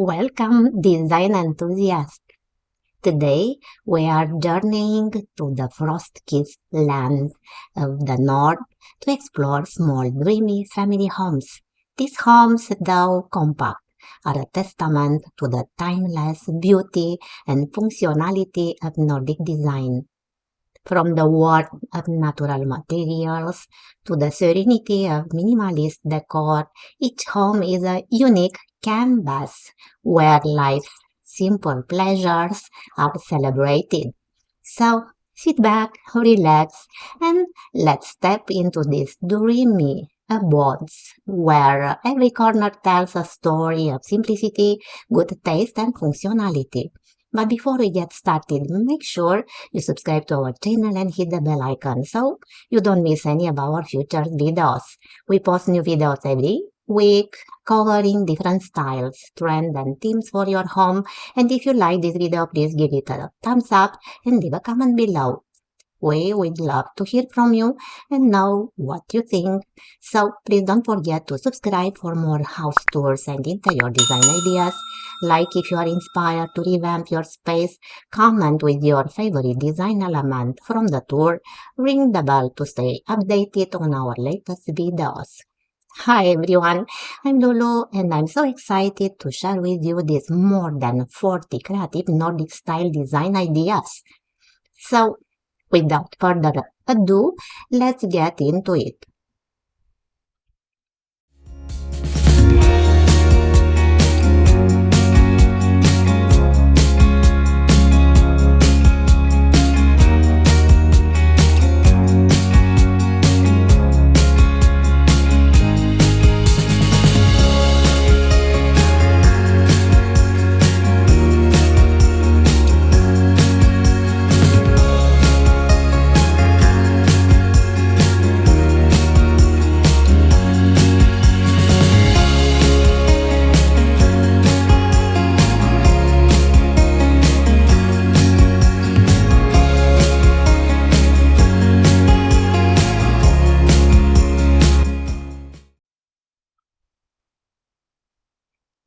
Welcome, design enthusiasts. Today we are journeying to the frost-kissed land of the north to explore small, dreamy family homes. These homes, though compact, are a testament to the timeless beauty and functionality of Nordic design. From the warmth of natural materials to the serenity of minimalist decor, each home is a unique canvas where life's simple pleasures are celebrated. So sit back, relax, and let's step into these dreamy abodes where every corner tells a story of simplicity, good taste, and functionality. But before we get started, make sure you subscribe to our channel and hit the bell icon so you don't miss any of our future videos. We post new videos every week covering different styles, trends, and themes for your home. And if you like this video, please give it a thumbs up and leave a comment below. We would love to hear from you and know what you think. So please don't forget to subscribe for more house tours and interior design ideas. Like if you are inspired to revamp your space, comment with your favorite design element from the tour, ring the bell to stay updated on our latest videos. Hi everyone, I'm Lulu and I'm so excited to share with you these more than 40 creative Nordic style design ideas. So without further ado, let's get into it.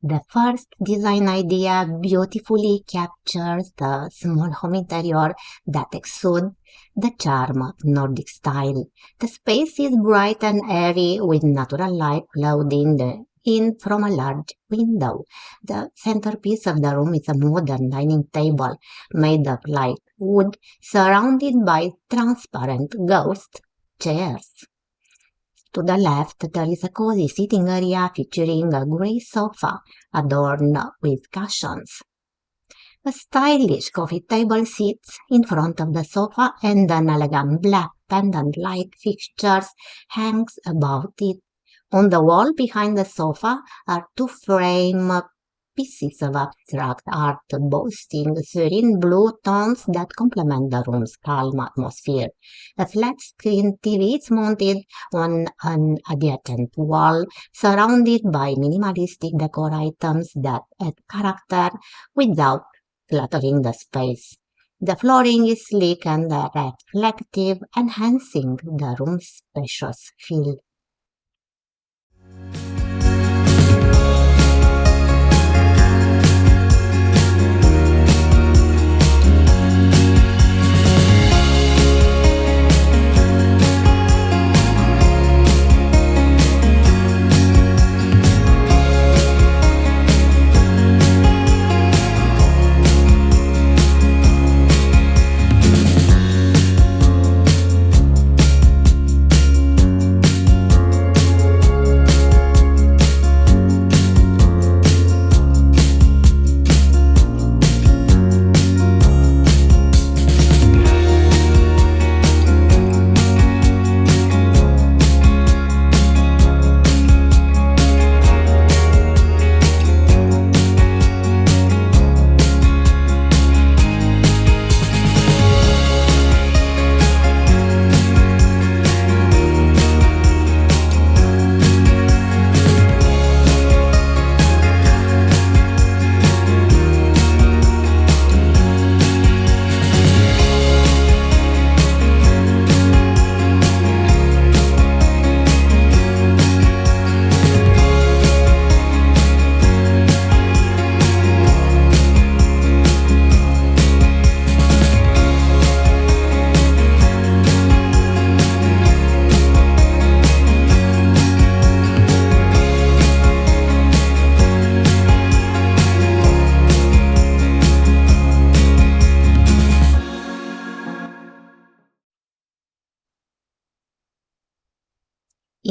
The first design idea beautifully captures the small home interior that exudes the charm of Nordic style. The space is bright and airy with natural light flooding in from a large window. The centerpiece of the room is a modern dining table made of light wood surrounded by transparent ghost chairs. To the left, there is a cozy sitting area featuring a gray sofa adorned with cushions. A stylish coffee table sits in front of the sofa and an elegant black pendant light fixtures hangs above it. On the wall behind the sofa are two frame pieces of abstract art boasting serene blue tones that complement the room's calm atmosphere. A flat-screen TV is mounted on an adjacent wall, surrounded by minimalistic decor items that add character without cluttering the space. The flooring is sleek and reflective, enhancing the room's spacious feel.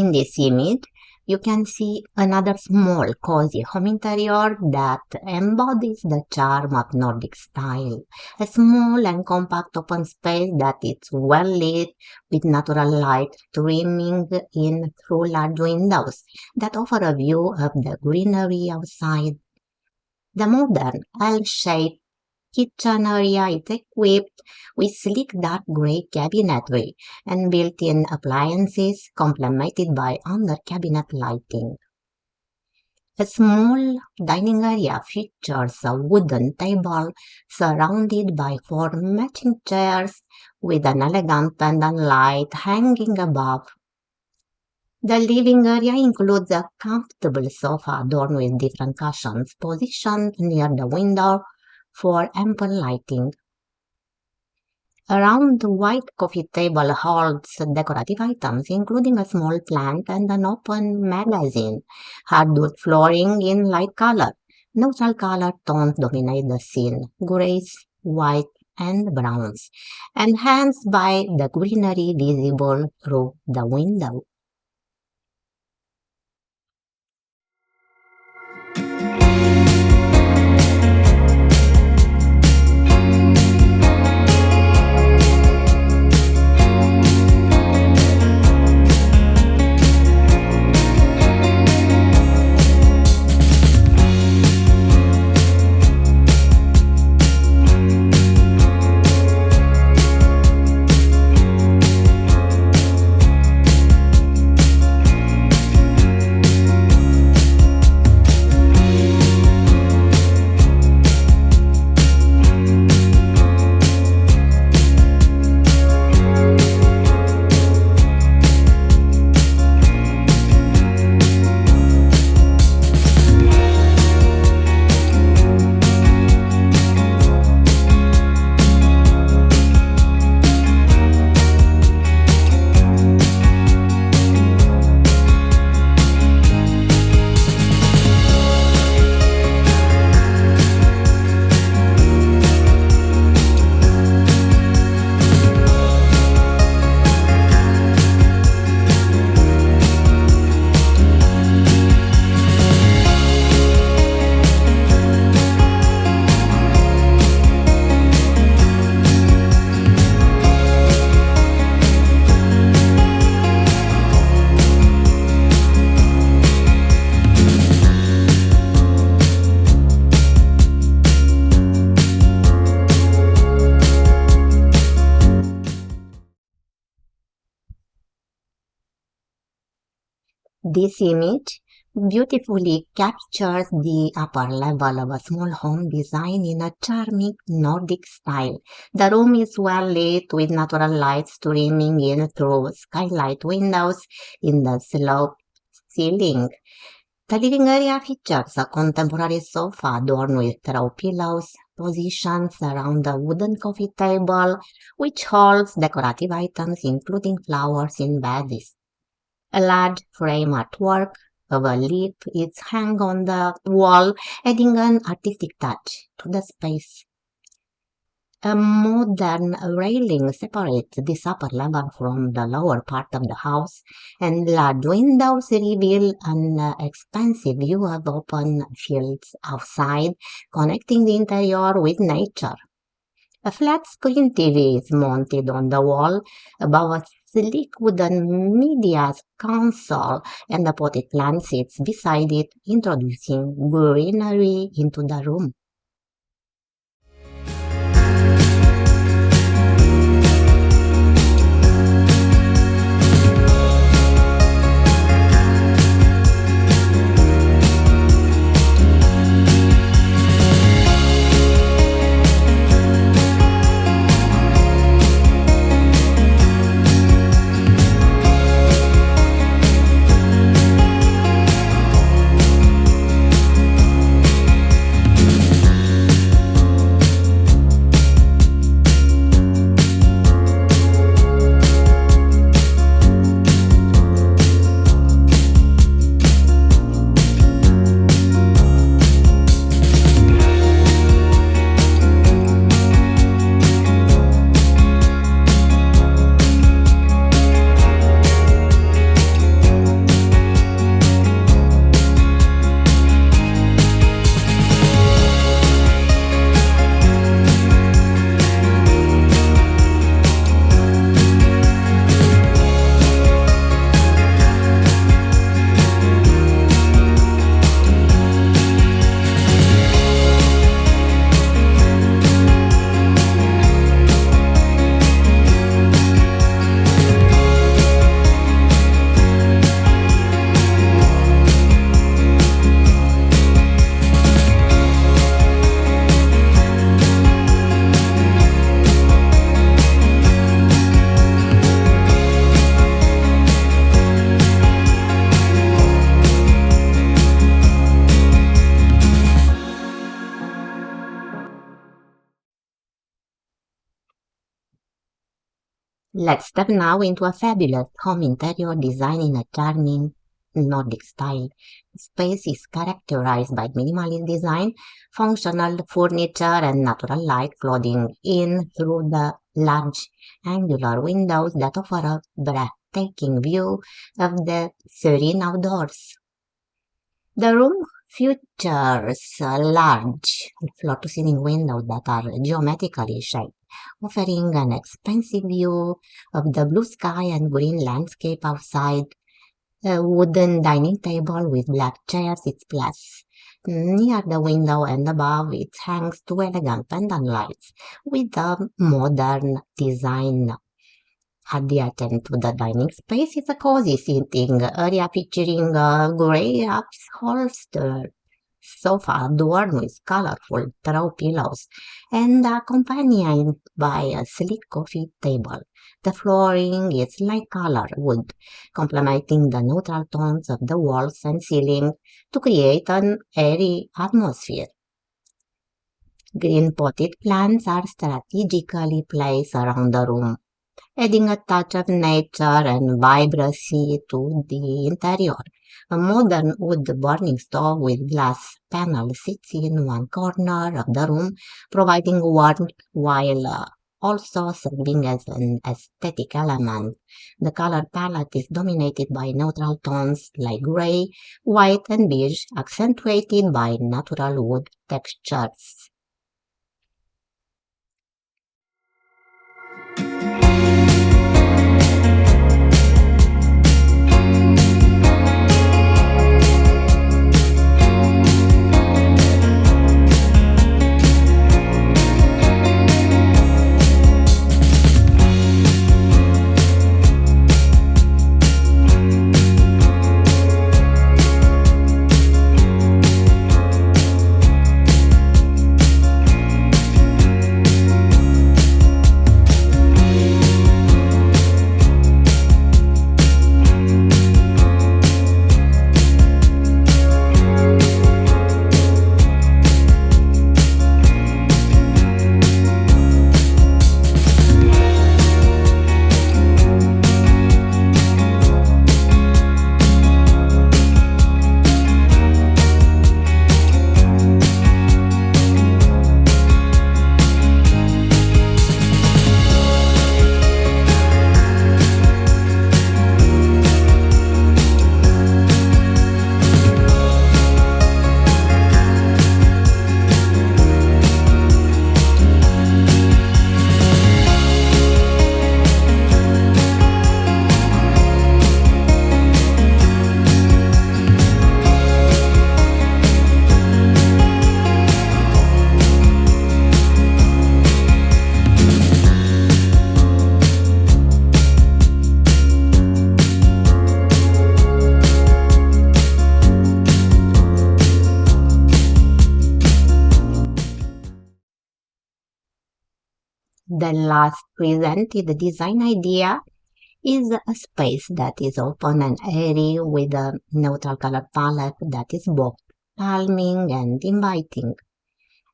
In this image, you can see another small, cozy home interior that embodies the charm of Nordic style. A small and compact open space that is well lit with natural light streaming in through large windows that offer a view of the greenery outside. The modern L-shaped kitchen area is equipped with sleek dark gray cabinetry and built-in appliances complemented by under-cabinet lighting. A small dining area features a wooden table surrounded by four matching chairs with an elegant pendant light hanging above. The living area includes a comfortable sofa adorned with different cushions positioned near the window for ample lighting. A round white coffee table holds decorative items, including a small plant and an open magazine. Hardwood flooring in light color. Neutral color tones dominate the scene, grays, white, and browns, enhanced by the greenery visible through the window. This image beautifully captures the upper level of a small home design in a charming Nordic style. The room is well lit with natural light streaming in through skylight windows in the sloped ceiling. The living area features a contemporary sofa adorned with throw pillows positioned around a wooden coffee table, which holds decorative items including flowers in vases. A large frame artwork of a leaf is hung on the wall, adding an artistic touch to the space. A modern railing separates this upper level from the lower part of the house, and large windows reveal an expansive view of open fields outside, connecting the interior with nature. A flat screen TV is mounted on the wall above a sleek wooden media console, and the potted plant sits beside it, introducing greenery into the room. Let's step now into a fabulous home interior design in a charming Nordic style. Space is characterized by minimalist design, functional furniture, and natural light flooding in through the large angular windows that offer a breathtaking view of the serene outdoors. The room features large floor-to-ceiling windows that are geometrically shaped, offering an expansive view of the blue sky and green landscape outside. A wooden dining table with black chairs is placed near the window, and above it hangs two elegant pendant lights with a modern design. Adjacent to the dining space is a cozy sitting area featuring a gray upholstered sofa adorned with colorful throw pillows and accompanied by a sleek coffee table. The flooring is light-colored wood, complementing the neutral tones of the walls and ceiling to create an airy atmosphere. Green potted plants are strategically placed around the room, adding a touch of nature and vibrancy to the interior. A modern wood-burning stove with glass panel sits in one corner of the room, providing warmth while also serving as an aesthetic element. The color palette is dominated by neutral tones like gray, white, and beige, accentuated by natural wood textures. The last presented design idea is a space that is open and airy with a neutral color palette that is both calming and inviting.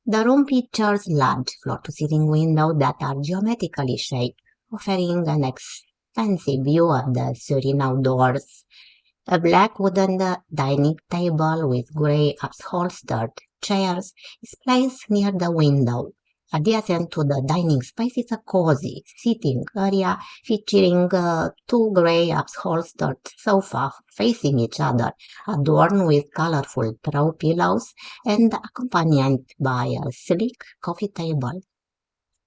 The room features large floor-to-ceiling windows that are geometrically shaped, offering an expansive view of the serene outdoors. A black wooden dining table with gray upholstered chairs is placed near the window. Adjacent to the dining space is a cozy sitting area featuring two gray upholstered sofas facing each other, adorned with colorful throw pillows and accompanied by a sleek coffee table.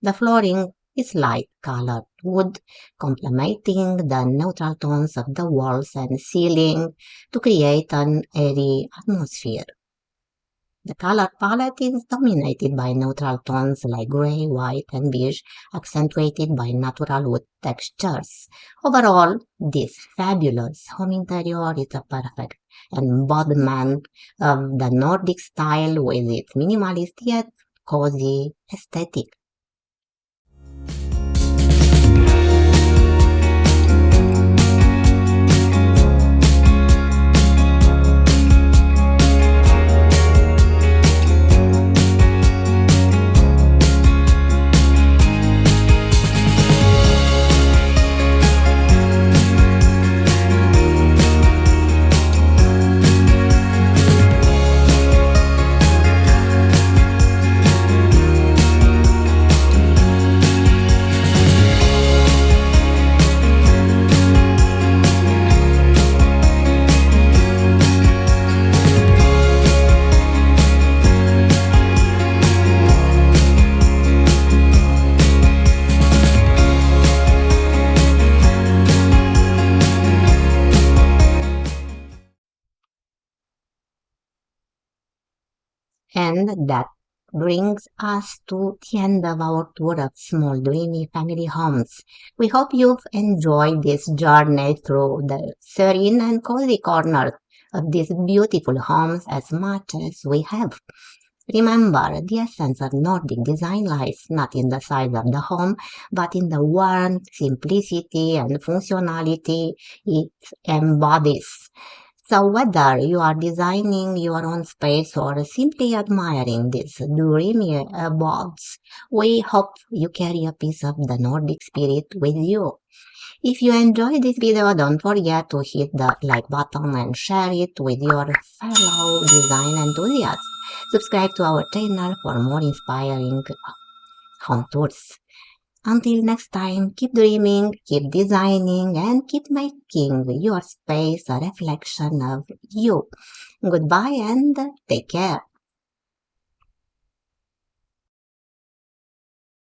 The flooring is light-colored wood, complementing the neutral tones of the walls and ceiling to create an airy atmosphere. The color palette is dominated by neutral tones like gray, white, and beige, accentuated by natural wood textures. Overall, this fabulous home interior is a perfect embodiment of the Nordic style with its minimalist yet cozy aesthetic. And that brings us to the end of our tour of small dreamy family homes. We hope you've enjoyed this journey through the serene and cozy corners of these beautiful homes as much as we have. Remember, the essence of Nordic design lies not in the size of the home, but in the warmth, simplicity, and functionality it embodies. So whether you are designing your own space or simply admiring these dreamy abodes, we hope you carry a piece of the Nordic spirit with you. If you enjoyed this video, don't forget to hit the like button and share it with your fellow design enthusiasts. Subscribe to our channel for more inspiring home tours. Until next time, keep dreaming, keep designing, and keep making your space a reflection of you. Goodbye and take care.